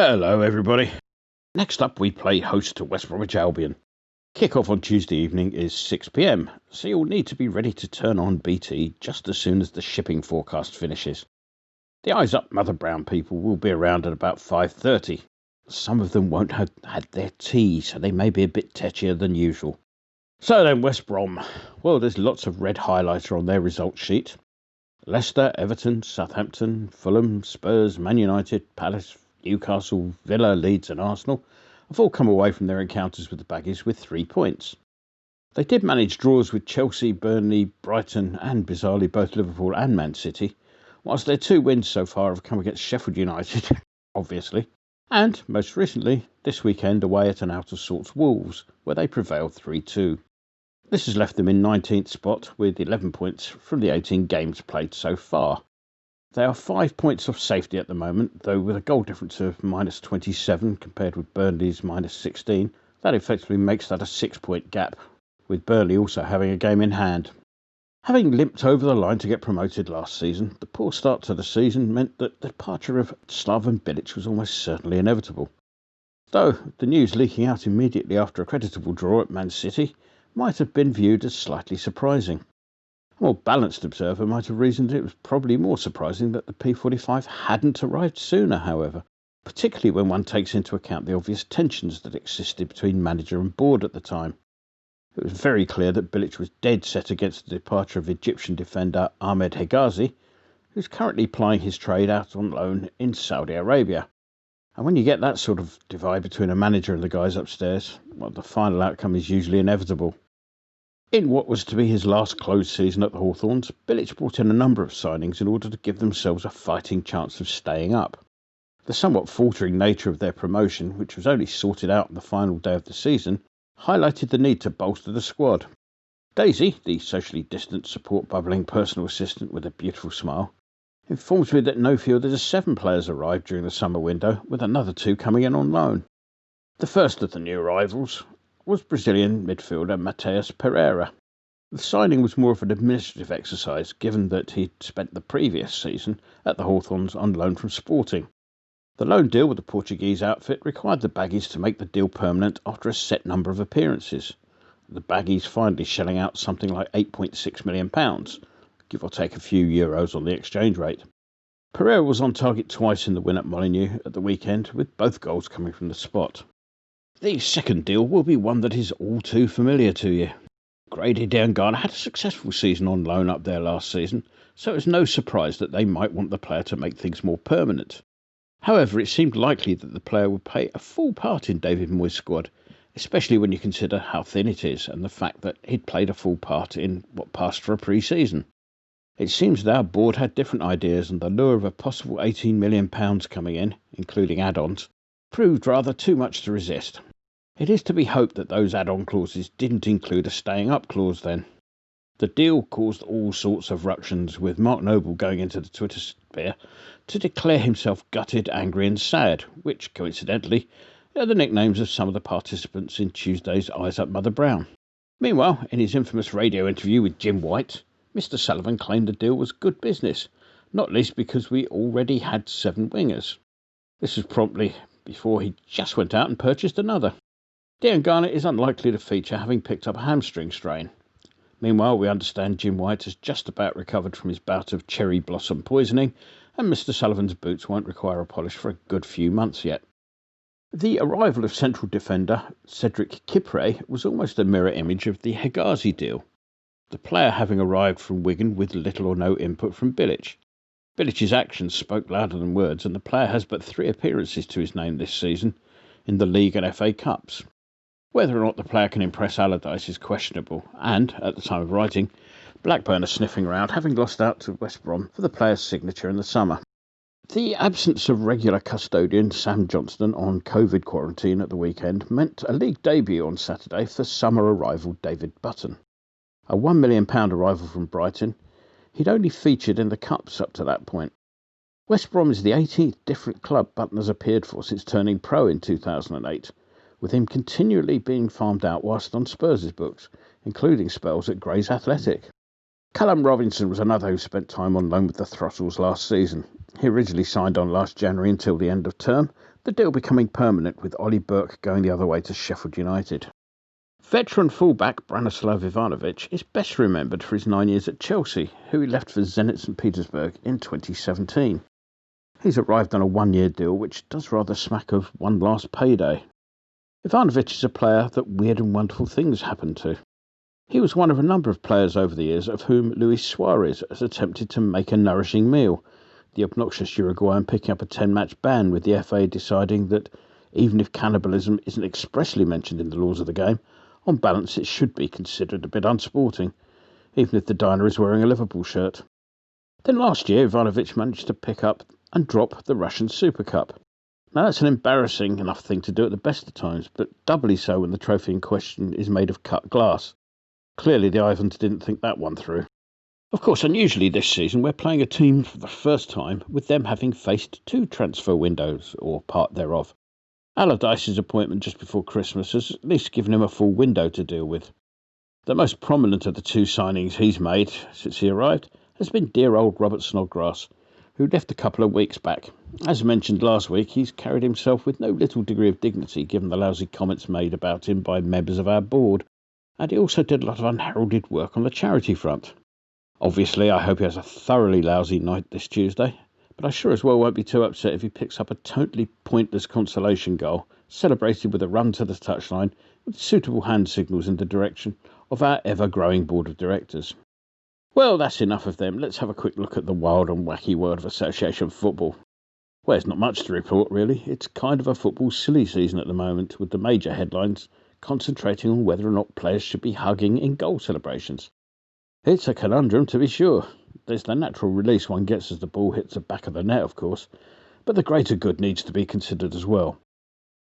Hello everybody. Next up we play host to West Bromwich Albion. Kick-off on Tuesday evening is 6 p.m, so you'll need to be ready to turn on BT just as soon as the shipping forecast finishes. The Eyes Up Mother Brown people will be around at about 5:30. Some of them won't have had their tea, so they may be a bit tetchier than usual. So then, West Brom. Well, there's lots of red highlighter on their results sheet. Leicester, Everton, Southampton, Fulham, Spurs, Man United, Palace, Newcastle, Villa, Leeds and Arsenal have all come away from their encounters with the Baggies with 3 points. They did manage draws with Chelsea, Burnley, Brighton and, bizarrely, both Liverpool and Man City, whilst their 2 wins so far have come against Sheffield United, obviously, and, most recently, this weekend away at an out-of-sorts Wolves, where they prevailed 3-2. This has left them in 19th spot with 11 points from the 18 games played so far. They are 5 points off safety at the moment, though with a goal difference of minus 27 compared with Burnley's minus 16. That effectively makes that a 6-point gap, with Burnley also having a game in hand. Having limped over the line to get promoted last season, the poor start to the season meant that the departure of Slaven Bilic was almost certainly inevitable. Though the news leaking out immediately after a creditable draw at Man City might have been viewed as slightly surprising. A more balanced observer might have reasoned it was probably more surprising that the P45 hadn't arrived sooner, however, particularly when one takes into account the obvious tensions that existed between manager and board at the time. It was very clear that Bilic was dead set against the departure of Egyptian defender Ahmed Hegazi, who's currently plying his trade out on loan in Saudi Arabia. And when you get that sort of divide between a manager and the guys upstairs, well, the final outcome is usually inevitable. In what was to be his last closed season at the Hawthorns, Bilic brought in a number of signings in order to give themselves a fighting chance of staying up. The somewhat faltering nature of their promotion, which was only sorted out on the final day of the season, highlighted the need to bolster the squad. Daisy, the socially distant support-bubbling personal assistant with a beautiful smile, informs me that no fewer than 7 players arrived during the summer window, with another 2 coming in on loan. The first of the new arrivals was Brazilian midfielder Matheus Pereira. The signing was more of an administrative exercise, given that he'd spent the previous season at the Hawthorns on loan from Sporting. The loan deal with the Portuguese outfit required the Baggies to make the deal permanent after a set number of appearances, the Baggies finally shelling out something like £8.6 million, give or take a few euros on the exchange rate. Pereira was on target twice in the win at Molineux at the weekend, with both goals coming from the spot. The second deal will be one that is all too familiar to you. Grady Diangana had a successful season on loan up there last season, so it was no surprise that they might want the player to make things more permanent. However, it seemed likely that the player would play a full part in David Moyes' squad, especially when you consider how thin it is and the fact that he'd played a full part in what passed for a pre-season. It seems that our board had different ideas, and the lure of a possible £18 million coming in, including add-ons, proved rather too much to resist. It is to be hoped that those add-on clauses didn't include a staying-up clause then. The deal caused all sorts of ructions, with Mark Noble going into the Twitter sphere to declare himself gutted, angry and sad, which, coincidentally, are the nicknames of some of the participants in Tuesday's Eyes Up Mother Brown. Meanwhile, in his infamous radio interview with Jim White, Mr. Sullivan claimed the deal was good business, not least because we already had 7 wingers. This was promptly before he just went out and purchased another. Diangana is unlikely to feature, having picked up a hamstring strain. Meanwhile, we understand Jim White has just about recovered from his bout of cherry blossom poisoning, and Mr. Sullivan's boots won't require a polish for a good few months yet. The arrival of central defender Cedric Kipre was almost a mirror image of the Hegazi deal, the player having arrived from Wigan with little or no input from Bilic. Bilic's actions spoke louder than words, and the player has but 3 appearances to his name this season in the League and FA Cups. Whether or not the player can impress Allardyce is questionable, and, at the time of writing, Blackburn are sniffing around, having lost out to West Brom for the player's signature in the summer. The absence of regular custodian Sam Johnston on COVID quarantine at the weekend meant a league debut on Saturday for summer arrival David Button. A £1 million arrival from Brighton, he'd only featured in the Cups up to that point. West Brom is the 18th different club Button has appeared for since turning pro in 2008, with him continually being farmed out whilst on Spurs' books, including spells at Grays Athletic. Callum Robinson was another who spent time on loan with the Throttles last season. He originally signed on last January until the end of term, the deal becoming permanent with Ollie Burke going the other way to Sheffield United. Veteran fullback Branislav Ivanovic is best remembered for his 9 years at Chelsea, who he left for Zenit St Petersburg in 2017. He's arrived on a one-year deal which does rather smack of one last payday. Ivanovic is a player that weird and wonderful things happen to. He was one of a number of players over the years of whom Luis Suarez has attempted to make a nourishing meal, the obnoxious Uruguayan picking up a 10-match ban with the FA deciding that even if cannibalism isn't expressly mentioned in the laws of the game, on balance it should be considered a bit unsporting, even if the diner is wearing a Liverpool shirt. Then last year Ivanovic managed to pick up and drop the Russian Super Cup. Now that's an embarrassing enough thing to do at the best of times, but doubly so when the trophy in question is made of cut glass. Clearly the Ivans didn't think that one through. Of course, unusually this season we're playing a team for the first time with them having faced two transfer windows, or part thereof. Allardyce's appointment just before Christmas has at least given him a full window to deal with. The most prominent of the two signings he's made since he arrived has been dear old Robert Snodgrass, who left a couple of weeks back. As mentioned last week, he's carried himself with no little degree of dignity given the lousy comments made about him by members of our board, and he also did a lot of unheralded work on the charity front. Obviously, I hope he has a thoroughly lousy night this Tuesday, but I sure as well won't be too upset if he picks up a totally pointless consolation goal, celebrated with a run to the touchline with suitable hand signals in the direction of our ever-growing board of directors. Well, that's enough of them. Let's have a quick look at the wild and wacky world of association football. Well, there's not much to report, really. It's kind of a football silly season at the moment, with the major headlines concentrating on whether or not players should be hugging in goal celebrations. It's a conundrum, to be sure. There's the natural release one gets as the ball hits the back of the net, of course, but the greater good needs to be considered as well.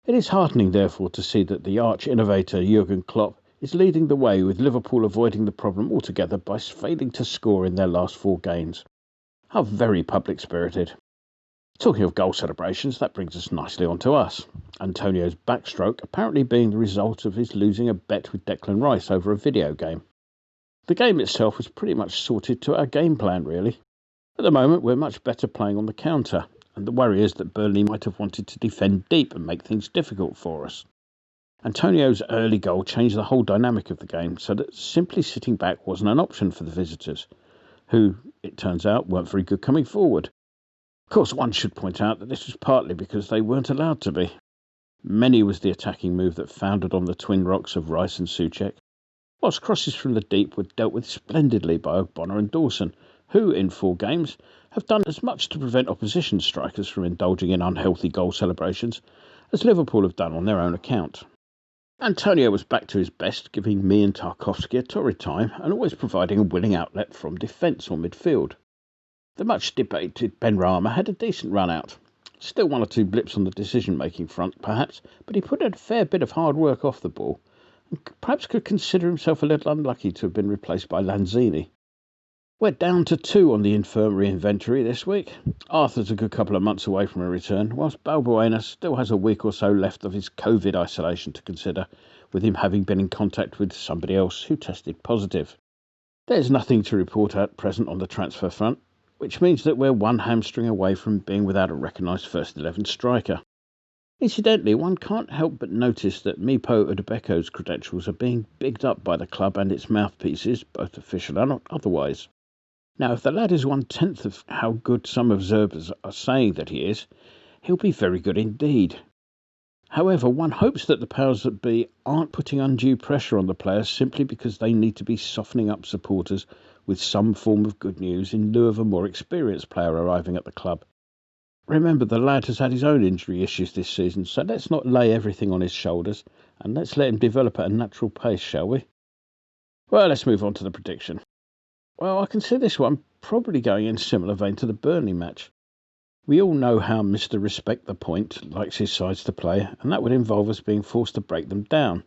It is heartening, therefore, to see that the arch-innovator Jurgen Klopp is leading the way, with Liverpool avoiding the problem altogether by failing to score in their last 4 games. How very public-spirited. Talking of goal celebrations, that brings us nicely on to us. Antonio's backstroke apparently being the result of his losing a bet with Declan Rice over a video game. The game itself was pretty much sorted to our game plan, really. At the moment, we're much better playing on the counter, and the worry is that Burnley might have wanted to defend deep and make things difficult for us. Antonio's early goal changed the whole dynamic of the game, so that simply sitting back wasn't an option for the visitors, who, it turns out, weren't very good coming forward. Of course, one should point out that this was partly because they weren't allowed to be. Many was the attacking move that foundered on the twin rocks of Rice and Souček, whilst crosses from the deep were dealt with splendidly by Ogbonna and Dawson, who, in 4 games, have done as much to prevent opposition strikers from indulging in unhealthy goal celebrations as Liverpool have done on their own account. Antonio was back to his best, giving me and Tarkowski a torrid time and always providing a willing outlet from defence or midfield. The much-debated Benrahma had a decent run-out. Still 1 or 2 blips on the decision-making front, perhaps, but he put in a fair bit of hard work off the ball, and perhaps could consider himself a little unlucky to have been replaced by Lanzini. We're down to 2 on the infirmary inventory this week. Arthur's a good couple of months away from a return, whilst Balbuena still has a week or so left of his COVID isolation to consider, with him having been in contact with somebody else who tested positive. There's nothing to report at present on the transfer front, which means that we're 1 hamstring away from being without a recognised first 11 striker. Incidentally, one can't help but notice that Mipo Udebeko's credentials are being bigged up by the club and its mouthpieces, both official and otherwise. Now, if the lad is 1/10 of how good some observers are saying that he is, he'll be very good indeed. However, one hopes that the powers that be aren't putting undue pressure on the players simply because they need to be softening up supporters with some form of good news in lieu of a more experienced player arriving at the club. Remember, the lad has had his own injury issues this season, so let's not lay everything on his shoulders, and let's let him develop at a natural pace, shall we? Well, let's move on to the prediction. Well, I can see this one probably going in similar vein to the Burnley match. We all know how Mr. Respect the Point likes his sides to play, and that would involve us being forced to break them down.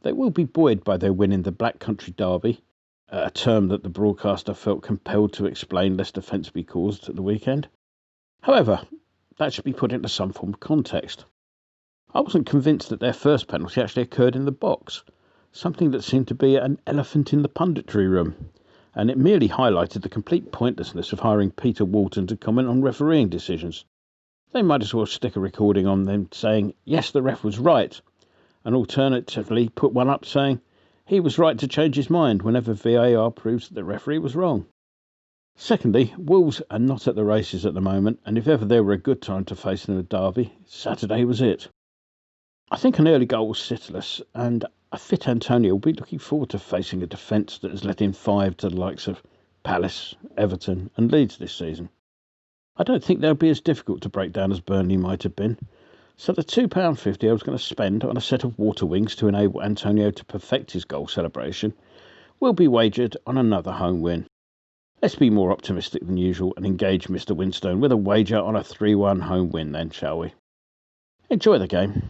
They will be buoyed by their win in the Black Country Derby, a term that the broadcaster felt compelled to explain lest offence be caused at the weekend. However, that should be put into some form of context. I wasn't convinced that their first penalty actually occurred in the box, something that seemed to be an elephant in the punditry room, and it merely highlighted the complete pointlessness of hiring Peter Walton to comment on refereeing decisions. They might as well stick a recording on them saying, yes, the ref was right, and alternatively put one up saying, he was right to change his mind whenever VAR proves that the referee was wrong. Secondly, Wolves are not at the races at the moment, and if ever there were a good time to face them in a derby, Saturday was it. I think an early goal will settle us, and a fit Antonio will be looking forward to facing a defence that has let in 5 to the likes of Palace, Everton and Leeds this season. I don't think they'll be as difficult to break down as Burnley might have been, so the £2.50 I was going to spend on a set of water wings to enable Antonio to perfect his goal celebration will be wagered on another home win. Let's be more optimistic than usual and engage Mr. Winstone with a wager on a 3-1 home win then, shall we? Enjoy the game.